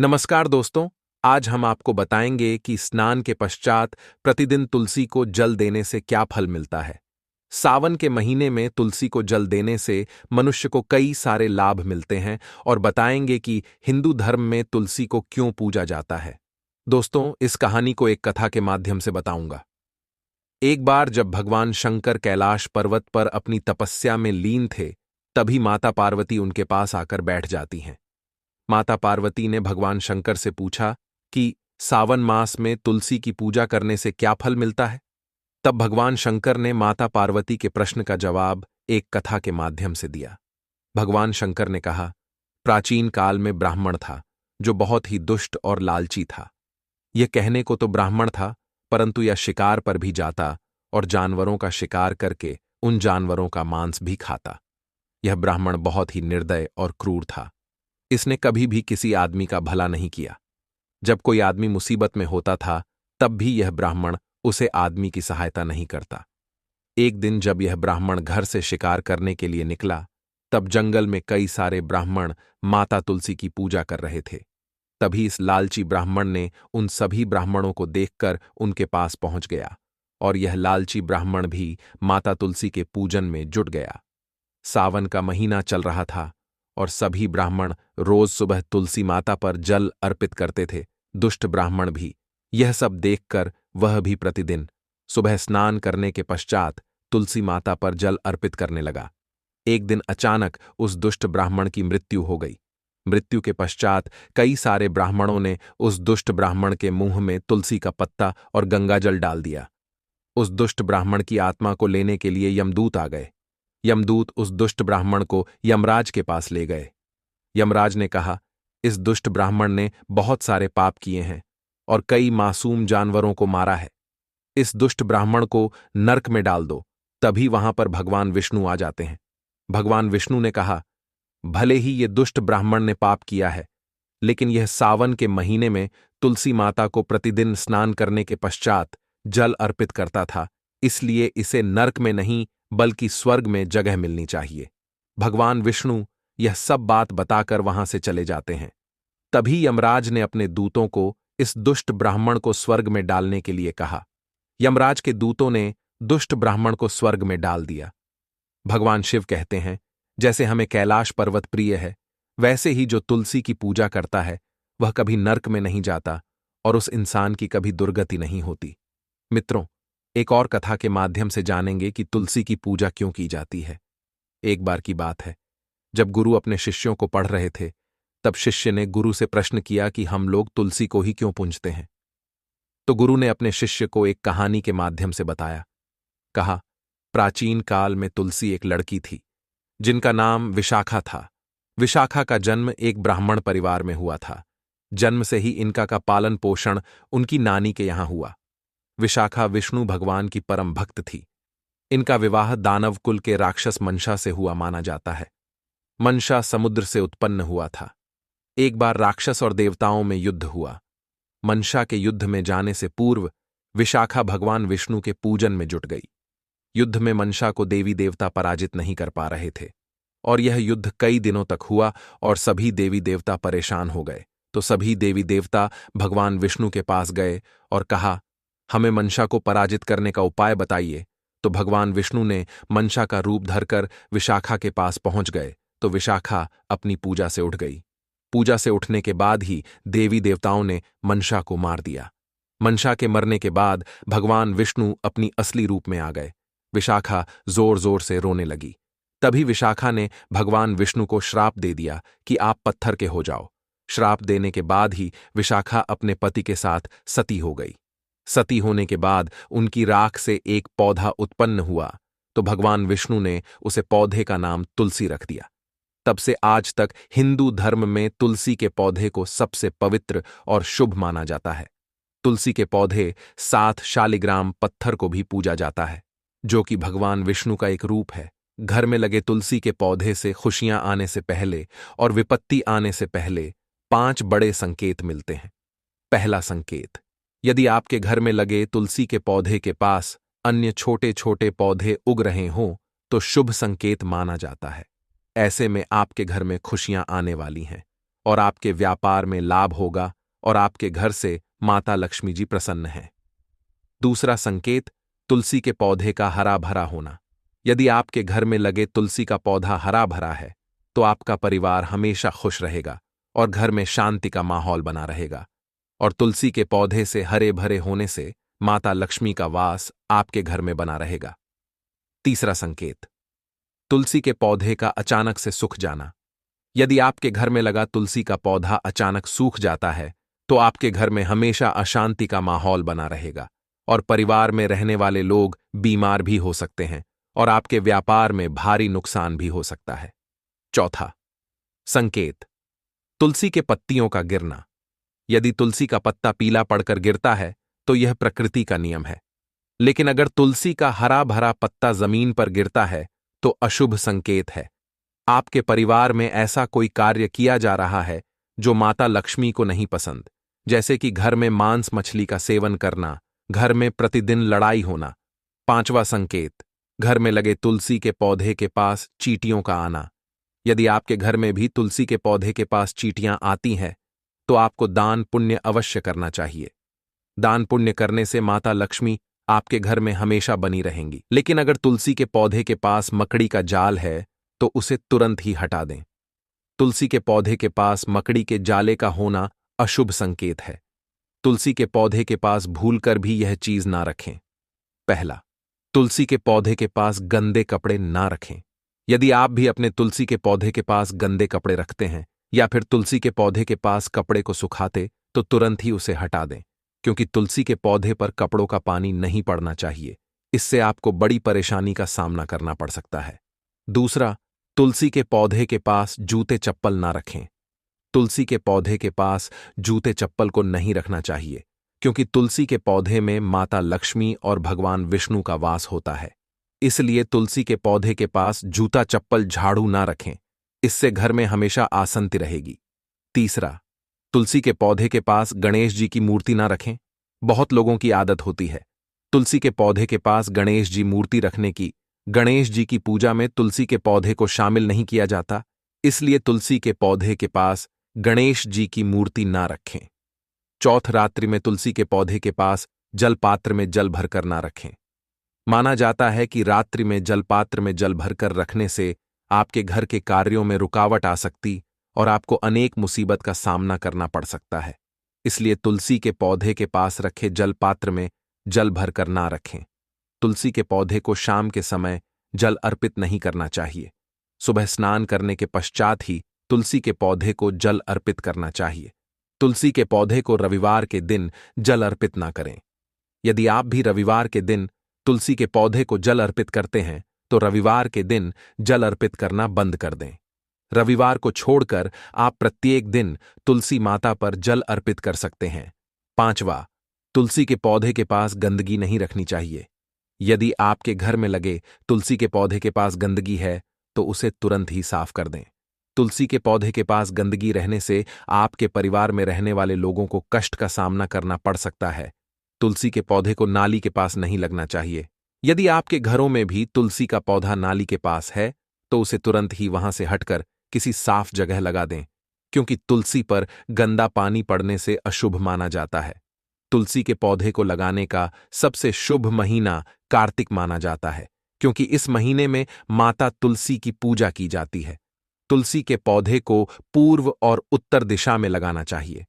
नमस्कार दोस्तों। आज हम आपको बताएंगे कि स्नान के पश्चात प्रतिदिन तुलसी को जल देने से क्या फल मिलता है। सावन के महीने में तुलसी को जल देने से मनुष्य को कई सारे लाभ मिलते हैं और बताएंगे कि हिंदू धर्म में तुलसी को क्यों पूजा जाता है। दोस्तों, इस कहानी को एक कथा के माध्यम से बताऊंगा। एक बार जब भगवान शंकर कैलाश पर्वत पर अपनी तपस्या में लीन थे, तभी माता पार्वती उनके पास आकर बैठ जाती हैं। माता पार्वती ने भगवान शंकर से पूछा कि सावन मास में तुलसी की पूजा करने से क्या फल मिलता है। तब भगवान शंकर ने माता पार्वती के प्रश्न का जवाब एक कथा के माध्यम से दिया। भगवान शंकर ने कहा, प्राचीन काल में ब्राह्मण था जो बहुत ही दुष्ट और लालची था। यह कहने को तो ब्राह्मण था, परंतु यह शिकार पर भी जाता और जानवरों का शिकार करके उन जानवरों का मांस भी खाता। यह ब्राह्मण बहुत ही निर्दय और क्रूर था। इसने कभी भी किसी आदमी का भला नहीं किया। जब कोई आदमी मुसीबत में होता था, तब भी यह ब्राह्मण उसे आदमी की सहायता नहीं करता। एक दिन जब यह ब्राह्मण घर से शिकार करने के लिए निकला, तब जंगल में कई सारे ब्राह्मण माता तुलसी की पूजा कर रहे थे। तभी इस लालची ब्राह्मण ने उन सभी ब्राह्मणों को देखकर उनके पास पहुंच गया और यह लालची ब्राह्मण भी माता तुलसी के पूजन में जुट गया। सावन का महीना चल रहा था और सभी ब्राह्मण रोज सुबह तुलसी माता पर जल अर्पित करते थे। दुष्ट ब्राह्मण भी यह सब देखकर वह भी प्रतिदिन सुबह स्नान करने के पश्चात तुलसी माता पर जल अर्पित करने लगा। एक दिन अचानक उस दुष्ट ब्राह्मण की मृत्यु हो गई। मृत्यु के पश्चात कई सारे ब्राह्मणों ने उस दुष्ट ब्राह्मण के मुंह में तुलसी का पत्ता और गंगाजल डाल दिया। उस दुष्ट ब्राह्मण की आत्मा को लेने के लिए यमदूत आ गए। यमदूत उस दुष्ट ब्राह्मण को यमराज के पास ले गए। यमराज ने कहा, इस दुष्ट ब्राह्मण ने बहुत सारे पाप किए हैं और कई मासूम जानवरों को मारा है। इस दुष्ट ब्राह्मण को नरक में डाल दो। तभी वहां पर भगवान विष्णु आ जाते हैं। भगवान विष्णु ने कहा, भले ही ये दुष्ट ब्राह्मण ने पाप किया है, लेकिन यह सावन के महीने में तुलसी माता को प्रतिदिन स्नान करने के पश्चात जल अर्पित करता था, इसलिए इसे नरक में नहीं बल्कि स्वर्ग में जगह मिलनी चाहिए। भगवान विष्णु यह सब बात बताकर वहां से चले जाते हैं। तभी यमराज ने अपने दूतों को इस दुष्ट ब्राह्मण को स्वर्ग में डालने के लिए कहा। यमराज के दूतों ने दुष्ट ब्राह्मण को स्वर्ग में डाल दिया। भगवान शिव कहते हैं, जैसे हमें कैलाश पर्वत प्रिय है, वैसे ही जो तुलसी की पूजा करता है वह कभी नरक में नहीं जाता और उस इंसान की कभी दुर्गति नहीं होती। मित्रों, एक और कथा के माध्यम से जानेंगे कि तुलसी की पूजा क्यों की जाती है। एक बार की बात है, जब गुरु अपने शिष्यों को पढ़ रहे थे, तब शिष्य ने गुरु से प्रश्न किया कि हम लोग तुलसी को ही क्यों पूजते हैं। तो गुरु ने अपने शिष्य को एक कहानी के माध्यम से बताया। कहा, प्राचीन काल में तुलसी एक लड़की थी जिनका नाम विशाखा था। विशाखा का जन्म एक ब्राह्मण परिवार में हुआ था। जन्म से ही इनका का पालन पोषण उनकी नानी के यहां हुआ। विशाखा विष्णु भगवान की परम भक्त थी। इनका विवाह दानव कुल के राक्षस मंशा से हुआ माना जाता है। मंशा समुद्र से उत्पन्न हुआ था। एक बार राक्षस और देवताओं में युद्ध हुआ। मंशा के युद्ध में जाने से पूर्व विशाखा भगवान विष्णु के पूजन में जुट गई। युद्ध में मंशा को देवी देवता पराजित नहीं कर पा रहे थे और यह युद्ध कई दिनों तक हुआ और सभी देवी देवता परेशान हो गए। तो सभी देवी देवता भगवान विष्णु के पास गए और कहा, हमें मंशा को पराजित करने का उपाय बताइए। तो भगवान विष्णु ने मंशा का रूप धरकर विशाखा के पास पहुंच गए। तो विशाखा अपनी पूजा से उठ गई। पूजा से उठने के बाद ही देवी देवताओं ने मंशा को मार दिया। मंशा के मरने के बाद भगवान विष्णु अपनी असली रूप में आ गए। विशाखा जोर जोर से रोने लगी। तभी विशाखा ने भगवान विष्णु को श्राप दे दिया कि आप पत्थर के हो जाओ। श्राप देने के बाद ही विशाखा अपने पति के साथ सती हो गई। सती होने के बाद उनकी राख से एक पौधा उत्पन्न हुआ, तो भगवान विष्णु ने उसे पौधे का नाम तुलसी रख दिया। तब से आज तक हिंदू धर्म में तुलसी के पौधे को सबसे पवित्र और शुभ माना जाता है। तुलसी के पौधे साथ शालिग्राम पत्थर को भी पूजा जाता है, जो कि भगवान विष्णु का एक रूप है। घर में लगे तुलसी के पौधे से खुशियां आने से पहले और विपत्ति आने से पहले 5 बड़े संकेत मिलते हैं। पहला संकेत, यदि आपके घर में लगे तुलसी के पौधे के पास अन्य छोटे छोटे पौधे उग रहे हों तो शुभ संकेत माना जाता है। ऐसे में आपके घर में खुशियां आने वाली हैं और आपके व्यापार में लाभ होगा और आपके घर से माता लक्ष्मी जी प्रसन्न हैं। दूसरा संकेत, तुलसी के पौधे का हरा भरा होना। यदि आपके घर में लगे तुलसी का पौधा हरा भरा है तो आपका परिवार हमेशा खुश रहेगा और घर में शांति का माहौल बना रहेगा। और तुलसी के पौधे से हरे भरे होने से माता लक्ष्मी का वास आपके घर में बना रहेगा। तीसरा संकेत, तुलसी के पौधे का अचानक से सूख जाना। यदि आपके घर में लगा तुलसी का पौधा अचानक सूख जाता है तो आपके घर में हमेशा अशांति का माहौल बना रहेगा और परिवार में रहने वाले लोग बीमार भी हो सकते हैं और आपके व्यापार में भारी नुकसान भी हो सकता है। चौथा संकेत, तुलसी के पत्तियों का गिरना। यदि तुलसी का पत्ता पीला पड़कर गिरता है तो यह प्रकृति का नियम है, लेकिन अगर तुलसी का हरा भरा पत्ता जमीन पर गिरता है तो अशुभ संकेत है। आपके परिवार में ऐसा कोई कार्य किया जा रहा है जो माता लक्ष्मी को नहीं पसंद, जैसे कि घर में मांस मछली का सेवन करना, घर में प्रतिदिन लड़ाई होना। पांचवा संकेत, घर में लगे तुलसी के पौधे के पास चींटियों का आना। यदि आपके घर में भी तुलसी के पौधे के पास चींटियां आती हैं तो आपको दान पुण्य अवश्य करना चाहिए। दान पुण्य करने से माता लक्ष्मी आपके घर में हमेशा बनी रहेंगी। लेकिन अगर तुलसी के पौधे के पास मकड़ी का जाल है तो उसे तुरंत ही हटा दें। तुलसी के पौधे के पास मकड़ी के जाले का होना अशुभ संकेत है। तुलसी के पौधे के पास भूलकर भी यह चीज ना रखें। पहला, तुलसी के पौधे के पास गंदे कपड़े ना रखें। यदि आप भी अपने तुलसी के पौधे के पास गंदे कपड़े रखते हैं या फिर तुलसी के पौधे के पास कपड़े को सुखाते तो तुरंत ही उसे हटा दें, क्योंकि तुलसी के पौधे पर कपड़ों का पानी नहीं पड़ना चाहिए। इससे आपको बड़ी परेशानी का सामना करना पड़ सकता है। दूसरा, तुलसी के पौधे के पास जूते चप्पल ना रखें। तुलसी के पौधे के पास जूते चप्पल को नहीं रखना चाहिए, क्योंकि तुलसी के पौधे में माता लक्ष्मी और भगवान विष्णु का वास होता है। इसलिए तुलसी के पौधे के पास जूता चप्पल झाड़ू ना रखें, इससे घर में हमेशा आसंति रहेगी। तीसरा, तुलसी के पौधे के पास गणेश जी की मूर्ति ना रखें। बहुत लोगों की आदत होती है तुलसी के पौधे के पास गणेश जी मूर्ति रखने की। गणेश जी की पूजा में तुलसी के पौधे को शामिल नहीं किया जाता, इसलिए तुलसी के पौधे के पास गणेश जी की मूर्ति ना रखें। चौथ, रात्रि में तुलसी के पौधे के पास जलपात्र में जल भरकर ना रखें। माना जाता है कि रात्रि में जलपात्र में जल भरकर रखने से आपके घर के कार्यों में रुकावट आ सकती और आपको अनेक मुसीबत का सामना करना पड़ सकता है। इसलिए तुलसी के पौधे के पास रखे जलपात्र में जल भरकर ना रखें। तुलसी के पौधे को शाम के समय जल अर्पित नहीं करना चाहिए। सुबह स्नान करने के पश्चात ही तुलसी के पौधे को जल अर्पित करना चाहिए। तुलसी के पौधे को रविवार के दिन जल अर्पित ना करें। यदि आप भी रविवार के दिन तुलसी के पौधे को जल अर्पित करते हैं तो रविवार के दिन जल अर्पित करना बंद कर दें। रविवार को छोड़कर आप प्रत्येक दिन तुलसी माता पर जल अर्पित कर सकते हैं। पांचवा, तुलसी के पौधे के पास गंदगी नहीं रखनी चाहिए। यदि आपके घर में लगे तुलसी के पौधे के पास गंदगी है तो उसे तुरंत ही साफ कर दें। तुलसी के पौधे के पास गंदगी रहने से आपके परिवार में रहने वाले लोगों को कष्ट का सामना करना पड़ सकता है। तुलसी के पौधे को नाली के पास नहीं लगना चाहिए। यदि आपके घरों में भी तुलसी का पौधा नाली के पास है तो उसे तुरंत ही वहां से हटकर किसी साफ जगह लगा दें, क्योंकि तुलसी पर गंदा पानी पड़ने से अशुभ माना जाता है। तुलसी के पौधे को लगाने का सबसे शुभ महीना कार्तिक माना जाता है, क्योंकि इस महीने में माता तुलसी की पूजा की जाती है। तुलसी के पौधे को पूर्व और उत्तर दिशा में लगाना चाहिए।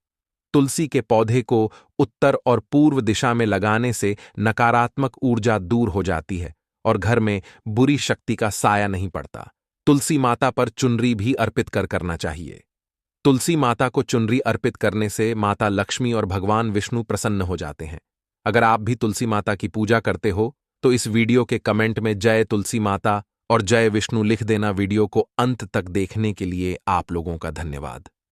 तुलसी के पौधे को उत्तर और पूर्व दिशा में लगाने से नकारात्मक ऊर्जा दूर हो जाती है और घर में बुरी शक्ति का साया नहीं पड़ता। तुलसी माता पर चुनरी भी अर्पित करना चाहिए। तुलसी माता को चुनरी अर्पित करने से माता लक्ष्मी और भगवान विष्णु प्रसन्न हो जाते हैं। अगर आप भी तुलसी माता की पूजा करते हो तो इस वीडियो के कमेंट में जय तुलसी माता और जय विष्णु लिख देना। वीडियो को अंत तक देखने के लिए आप लोगों का धन्यवाद।